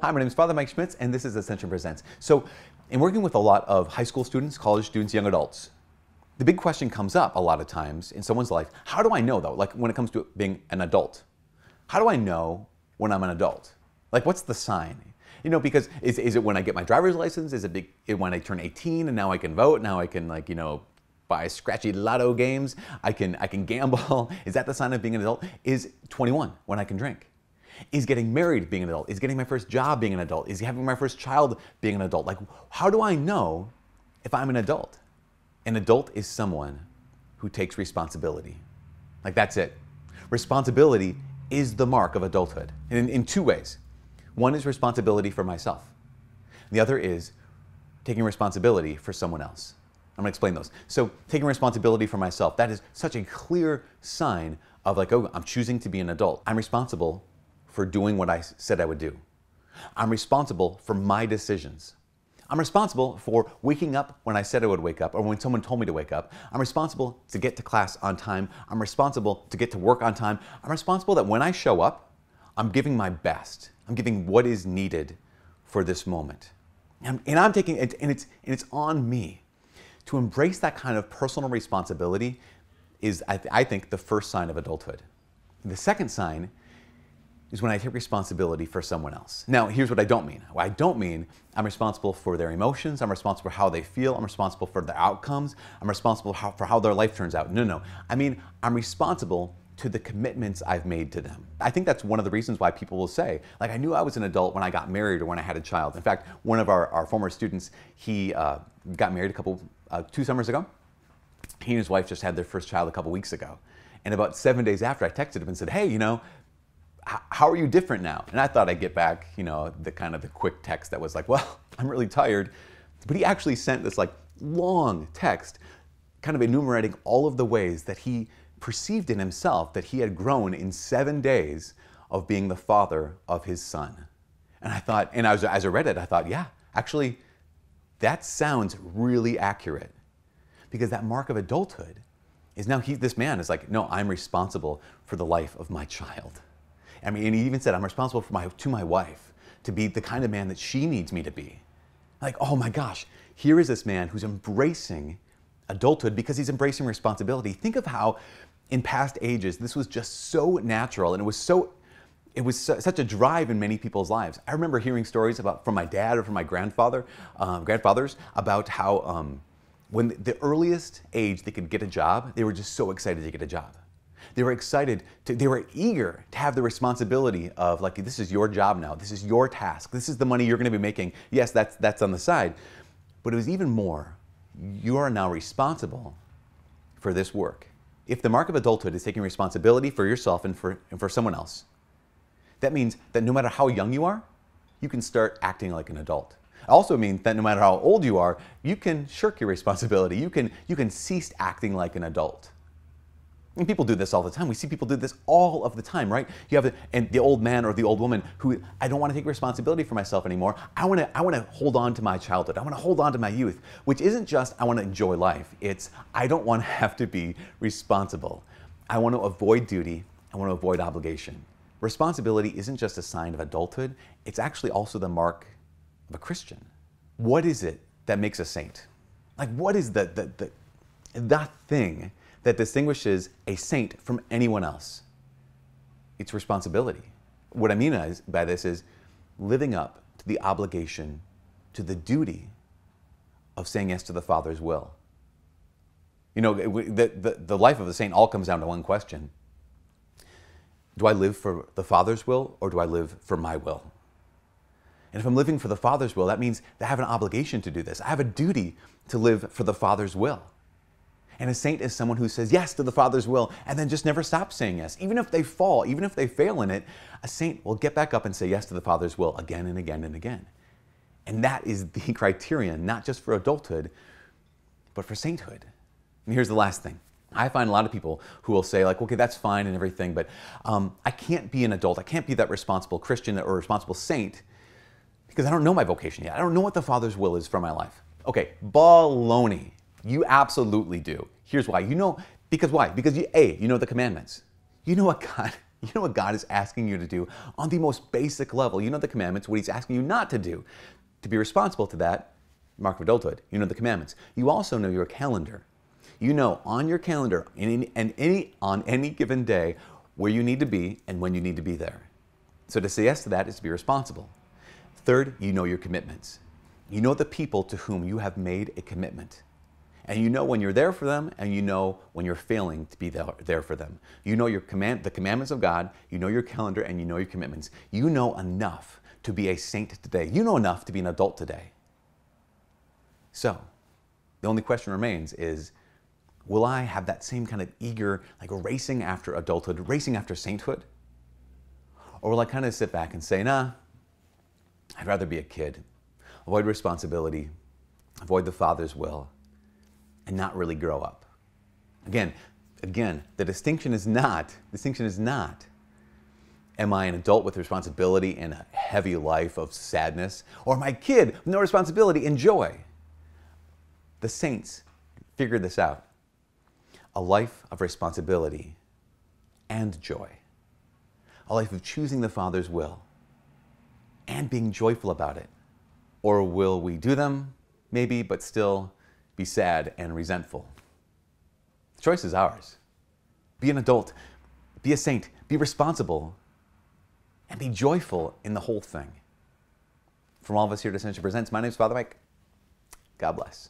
Hi, my name is Father Mike Schmitz, and this is Ascension Presents. So, in working with a lot of high school students, college students, young adults, the big question comes up a lot of times in someone's life. How do I know, though, like when it comes to being an adult? How do I know when I'm an adult? Like, what's the sign? You know, because is it when I get my driver's license? Is it when I turn 18 and now I can vote? Now I can, like, you know, buy scratchy lotto games? I can gamble. Is that the sign of being an adult? Is 21 when I can drink? Is getting married being an adult? Is getting my first job being an adult? Is having my first child being an adult? Like, how do I know if I'm an adult? An adult is someone who takes responsibility. Like, that's it. Responsibility is the mark of adulthood in two ways. One is responsibility for myself. The other is taking responsibility for someone else. I'm going to explain those. So, taking responsibility for myself, that is such a clear sign of, like, oh, I'm choosing to be an adult. I'm responsible for doing what I said I would do. I'm responsible for my decisions. I'm responsible for waking up when I said I would wake up or when someone told me to wake up. I'm responsible to get to class on time. I'm responsible to get to work on time. I'm responsible that when I show up, I'm giving my best. I'm giving what is needed for this moment. And I'm taking it, and it's on me. To embrace that kind of personal responsibility is, I think, the first sign of adulthood. The second sign is when I take responsibility for someone else. Now, here's what I don't mean. I don't mean I'm responsible for their emotions, I'm responsible for how they feel, I'm responsible for their outcomes, I'm responsible for how their life turns out. No. I mean, I'm responsible to the commitments I've made to them. I think that's one of the reasons why people will say, like, I knew I was an adult when I got married or when I had a child. In fact, one of our former students, he got married 2 summers ago. He and his wife just had their first child a couple weeks ago. And about 7 days after, I texted him and said, hey, you know, how are you different now? And I thought I'd get back, you know, the quick text that was like, well, I'm really tired. But he actually sent this like long text kind of enumerating all of the ways that he perceived in himself that he had grown in 7 days of being the father of his son. And I thought, and as I read it, I thought, yeah, actually, that sounds really accurate. Because that mark of adulthood is now this man is like, no, I'm responsible for the life of my child. I mean, and he even said, I'm responsible to my wife to be the kind of man that she needs me to be. Like, oh my gosh, here is this man who's embracing adulthood because he's embracing responsibility. Think of how in past ages, this was just so natural, and it was such a drive in many people's lives. I remember hearing stories from my dad or from my grandfathers about how when the earliest age they could get a job, they were just so excited to get a job. They were eager to have the responsibility of, like, this is your job now. This is your task. This is the money you're going to be making. Yes, that's on the side. But it was even more, you are now responsible for this work. If the mark of adulthood is taking responsibility for yourself and for someone else, that means that no matter how young you are, you can start acting like an adult. It also means that no matter how old you are, you can shirk your responsibility. You can cease acting like an adult. And people do this all the time. We see people do this all of the time, right? You have the old man or the old woman who, I don't want to take responsibility for myself anymore. I want to hold on to my childhood. I want to hold on to my youth, which isn't just I want to enjoy life. It's I don't want to have to be responsible. I want to avoid duty. I want to avoid obligation. Responsibility isn't just a sign of adulthood. It's actually also the mark of a Christian. What is it that makes a saint? Like, what is that thing that distinguishes a saint from anyone else? It's responsibility. What I mean by this is living up to the obligation, to the duty of saying yes to the Father's will. You know, the life of a saint all comes down to one question. Do I live for the Father's will, or do I live for my will? And if I'm living for the Father's will, that means that I have an obligation to do this. I have a duty to live for the Father's will. And a saint is someone who says yes to the Father's will and then just never stops saying yes. Even if they fall, even if they fail in it, a saint will get back up and say yes to the Father's will again and again and again. And that is the criterion, not just for adulthood, but for sainthood. And here's the last thing. I find a lot of people who will say, like, okay, that's fine and everything, but I can't be an adult. I can't be that responsible Christian or responsible saint because I don't know my vocation yet. I don't know what the Father's will is for my life. Okay, baloney. You absolutely do. Here's why. You know, because why? Because you know the commandments. You know what God You know what God is asking you to do on the most basic level. You know the commandments, what he's asking you not to do. To be responsible to that, mark of adulthood, you know the commandments. You also know your calendar. You know on your calendar, on any given day, where you need to be and when you need to be there. So to say yes to that is to be responsible. Third, you know your commitments. You know the people to whom you have made a commitment. And you know when you're there for them, and you know when you're failing to be there for them. You know the commandments of God, you know your calendar, and you know your commitments. You know enough to be a saint today. You know enough to be an adult today. So, the only question remains is, will I have that same kind of eager, like racing after adulthood, racing after sainthood? Or will I kind of sit back and say, nah, I'd rather be a kid, avoid responsibility, avoid the Father's will, and not really grow up? Again, the distinction is not, am I an adult with responsibility and a heavy life of sadness, or am I a kid with no responsibility and joy? The saints figured this out. A life of responsibility and joy. A life of choosing the Father's will and being joyful about it. Or will we do them? Maybe, but still be sad and resentful. The choice is ours. Be an adult, be a saint, be responsible, and be joyful in the whole thing. From all of us here at Ascension Presents, my name is Father Mike. God bless.